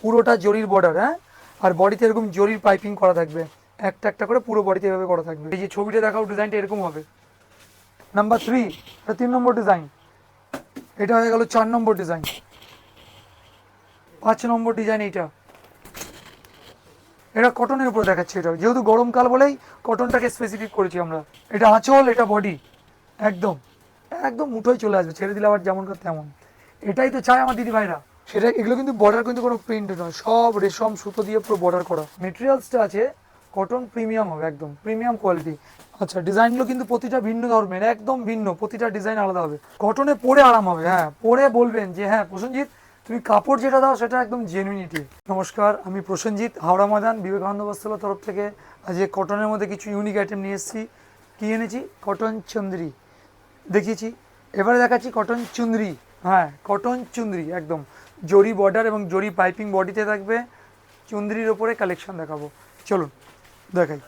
পুরোটা জরির বর্ডার, হ্যাঁ, আর বডিতে এরকম জরির পাইপিং করা থাকবে, একটা একটা করে পুরো বডিতে এভাবে করা থাকবে। এই যে ছবিটা দেখাও, ডিজাইনটা এরকম হবে। নাম্বার 3, এটা 3 নম্বর ডিজাইন। এটা হয়ে গেল 4 নম্বর ডিজাইন। 5 নম্বর ডিজাইন এইটা। এটা কটনের উপর দেখাচ্ছে, এটা যেহেতু গরমকাল বলেই কটনটাকে স্পেসিফিক করেছি আমরা। এটা আঁচল, এটা বডি, একদম একদম মুঠোয় চলে আসবে, ছেড়ে দিলে আবার যেমন করে তেমন। এটাই তো চায় আমার দিদি ভাইরা। সেটা এগুলো কিন্তু বর্ডার কিন্তু কোনো প্রিন্ট নয়, সব রেশম সুতো দিয়ে পুরো বর্ডার করা। মেটেরিয়ালসটা আছে কটন, প্রিমিয়াম হবে, একদম প্রিমিয়াম কোয়ালিটি। আচ্ছা, ডিজাইনগুলো কিন্তু প্রতিটা ভিন্ন ধর্মের, একদম ভিন্ন, প্রতিটা ডিজাইন আলাদা হবে। কটনে পরে আরাম হবে, হ্যাঁ, পরে বলবেন যে হ্যাঁ প্রসেনজিৎ তুমি কাপড় যেটা দাও সেটা একদম জেনুইনিটি। নমস্কার, আমি প্রসেনজিৎ, হাওড়া ময়দান বিবেকানন্দ বস্ত্রালয়ের তরফ থেকে আজকে কটনের মধ্যে কিছু ইউনিক আইটেম নিয়ে এসেছি। কী এনেছি? কটন চুন্দ্রি দেখিয়েছি, এবারে দেখাচ্ছি কটন চুন্দ্রি। হ্যাঁ, কটন চুন্দ্রি, একদম জরি বর্ডার এবং জরি পাইপিং বডিতে থাকবে। চুন্দ্রির ওপরে কালেকশন দেখাবো, চলুন দেখাই।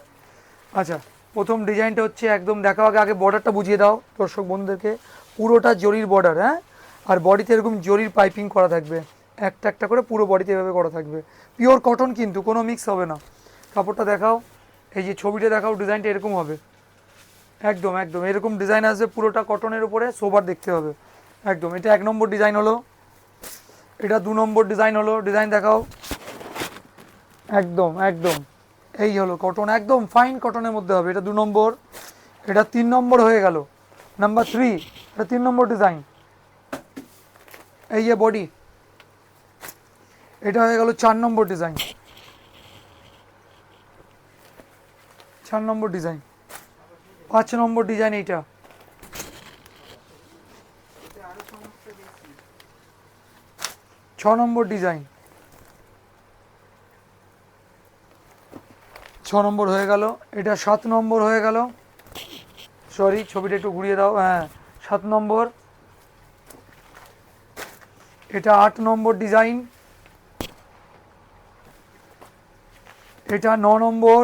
আচ্ছা, প্রথম ডিজাইনটা হচ্ছে একদম দেখাও, আগে আগে বর্ডারটা বুঝিয়ে দাও দর্শক বন্ধুদেরকে। পুরোটা জরির বর্ডার, হ্যাঁ, আর বডিতে এরকম জরির পাইপিং করা থাকবে, একটা একটা করে পুরো বডিতে এভাবে করা থাকবে। পিওর কটন কিন্তু কোনো মিক্স হবে না। কাপড়টা দেখাও, এই যে ছবিটা দেখাও, ডিজাইনটা এরকম হবে, একদম একদম এরকম ডিজাইন আসবে, পুরোটা কটনের উপরে, সোবার দেখতে হবে একদম। এটা 1 নম্বর ডিজাইন হলো, এটা 2 নম্বর ডিজাইন হলো। ডিজাইন দেখাও, একদম একদম এই হলো কটন, একদম ফাইন কটনের মধ্যে হবে। এটা 2 নম্বর। এটা 3 নম্বর হয়ে গেল, নাম্বার 3। এটা 3 নম্বর ডিজাইন, এই যে বডি। এটা হয়ে গেল 4 নম্বর ডিজাইন। 4 নম্বর ডিজাইন। 5 নম্বর ডিজাইন এইটা। 6 নম্বর ডিজাইন। 6 নম্বর হয়ে গেল। এটা 7 নম্বর হয়ে গেল, সরি ছবিটা একটু ঘুরিয়ে দাও, হ্যাঁ 7 নম্বর। এটা 8 নম্বর ডিজাইন। এটা 9 নম্বর।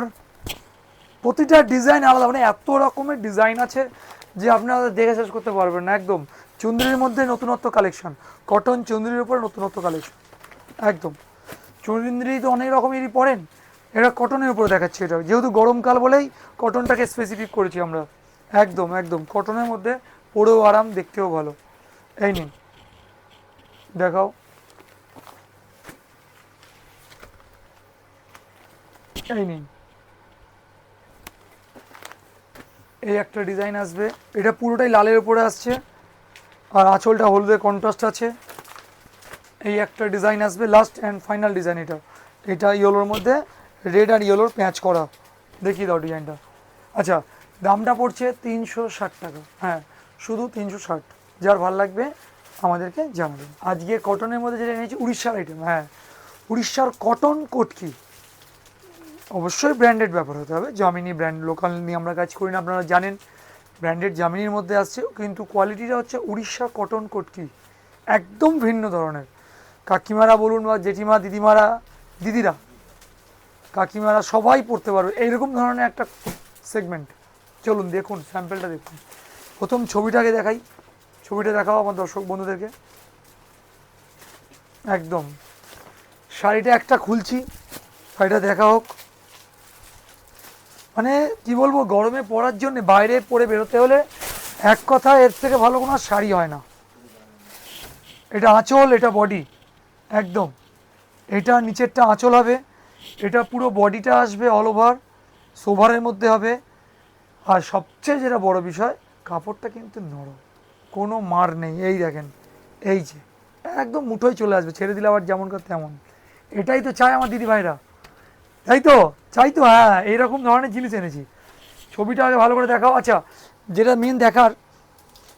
প্রতিটা ডিজাইন আলাদা, মানে এত রকমের ডিজাইন আছে যে আপনারা দেখে শেষ করতে পারবেন না। একদম চুন্দ্রির মধ্যে নতুনত্ব কালেকশন, কটন চুন্দ্রির উপর নতুনত্ব কালেকশন, একদম। চুন্দ্রি তো অনেক রকমেরই পড়েন, এটা কটনের উপরে দেখাচ্ছি। এটা যেহেতু গরমকাল বলেই কটনটাকে স্পেসিফিক করেছি আমরা, একদম একদম কটনের মধ্যে, পরেও আরাম, দেখতেও ভালো। এই নিন দেখাও, এই নিন, এই একটা ডিজাইন আসবে, এটা পুরোটাই লালের উপরে আসছে, আর আঁচলটা হলুদের কন্ট্রাস্ট আছে। এই একটা ডিজাইন আসবে, লাস্ট অ্যান্ড ফাইনাল ডিজাইন। এটা এটা ইয়েলোর মধ্যে রেড আর ইয়েলোর প্যাচ করা, দেখিয়ে দাও ডিজাইনটা। আচ্ছা, দামটা পড়ছে 360 টাকা, হ্যাঁ শুধু 360। যার ভালো লাগবে আমাদেরকে জানাবেন। আজকে কটনের মধ্যে যেটা এনেছি উড়িষ্যার আইটেম, হ্যাঁ উড়িষ্যার কটন কোটকি, অবশ্যই ব্র্যান্ডেড ব্যাপার হতে হবে, জামিনী ব্র্যান্ড, লোকাল নিয়ে আমরা কাজ করি না, আপনারা জানেন। ব্র্যান্ডেড জামিনীর মধ্যে আসছে, কিন্তু কোয়ালিটিটা হচ্ছে উড়িষ্যা কটন কোটকি, একদম ভিন্ন ধরনের। কাকিমারা বলুন বা জেঠিমা, দিদিমারা, দিদিরা, কাকিমারা সবাই পড়তে পারবে এইরকম ধরনের একটা সেগমেন্ট। চলুন দেখুন, স্যাম্পেলটা দেখুন। প্রথম ছবিটাকে দেখাই, ছবিটা দেখাও আমার দর্শক বন্ধুদেরকে। একদম শাড়িটা একটা খুলছি, শাড়িটা দেখা হোক। মানে কি বলবো, গরমে পরার জন্য বাইরে পরে বেরোতে হলে এক কথা এর থেকে ভালো কোনো শাড়ি হয় না। এটা আঁচল, এটা বডি, একদম এটা নিচেরটা আঁচল হবে, এটা পুরো বডিটা আসবে অল ওভার, সোভারের মধ্যে হবে। আর সবচেয়ে যেটা বড় বিষয়, কাপড়টা কিন্তু নরম, কোনো মার নেই। এই দেখেন, এই যে একদম মুঠোয় চলে আসবে, ছেড়ে দিলে আবার যেমন করে তেমন। এটাই তো চায় আমার দিদি ভাইরা, তাই তো, চাই তো, হ্যাঁ এইরকম ধরনের জিনিস এনেছি। ছবিটা আগে ভালো করে দেখাও। আচ্ছা, যেটা মেন দেখার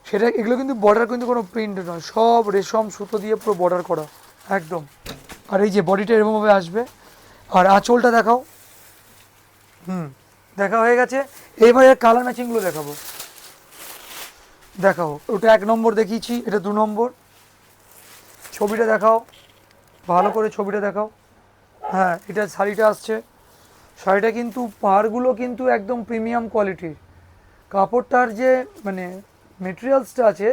সেটা, এগুলো কিন্তু বর্ডার কিন্তু কোনো প্রিন্ট নয়, সব রেশম সুতো দিয়ে পুরো বর্ডার করা, একদম। আর এই যে বডিটা এরকমভাবে আসবে, আর আঁচলটা দেখাও। দেখা হয়ে গেছে, এবারে কালার ম্যাচিংগুলো দেখাবো। দেখাও, ওটা 1 নম্বর দেখিয়েছি, এটা 2 নম্বর। ছবিটা দেখাও, ভালো করে ছবিটা দেখাও। হ্যাঁ, এটা শাড়িটা আসছে, শাড়িটা কিন্তু পাড়গুলো কিন্তু একদম প্রিমিয়াম কোয়ালিটির। কাপড়টার যে মানে মেটেরিয়ালসটা আছে,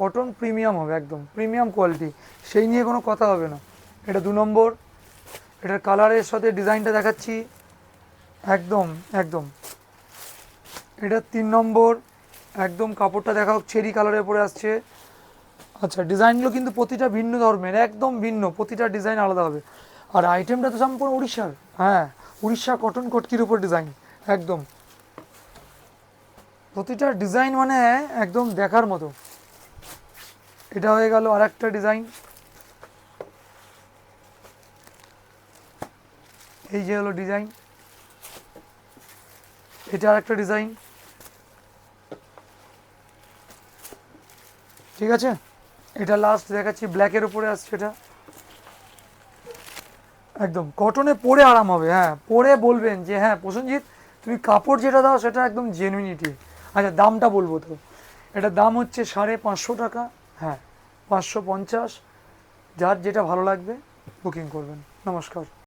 কটন প্রিমিয়াম হবে, একদম প্রিমিয়াম কোয়ালিটি, সেই নিয়ে কোনো কথা হবে না। এটা 2 নম্বর। এটার কালারের সাথে ডিজাইনটা দেখাচ্ছি, একদম একদম এটা 3 নম্বর, একদম কাপড়টা দেখাও চেরি কালারের পরে আসছে। আচ্ছা, ডিজাইনগুলো কিন্তু প্রতিটা ভিন্ন ধর্মের, একদম ভিন্ন, প্রতিটা ডিজাইন আলাদা হবে। আর আইটেমটা তো সম্পূর্ণ উড়িষ্যার, হ্যাঁ, উড়িষ্যা কটন কটকির উপর ডিজাইন, একদম প্রতিটা ডিজাইন মানে একদম দেখার মতো। এটা হয়ে গেল আর একটা ডিজাইন, এই যে হলো ডিজাইন, এটা আর একটা ডিজাইন, ঠিক আছে। এটা লাস্ট দেখাচ্ছি, ব্ল্যাকের উপরে আসছে, এটা একদম কটনে পরে আরাম হবে, হ্যাঁ, পরে বলবেন যে হ্যাঁ প্রসেনজিৎ তুমি কাপড় যেটা দাও সেটা একদম জেনুইনিটি। আচ্ছা, দামটা বলবো তো, এটার দাম হচ্ছে 550 টাকা, হ্যাঁ 550, যার যেটা ভালো লাগবে বুকিং করবেন। নমস্কার।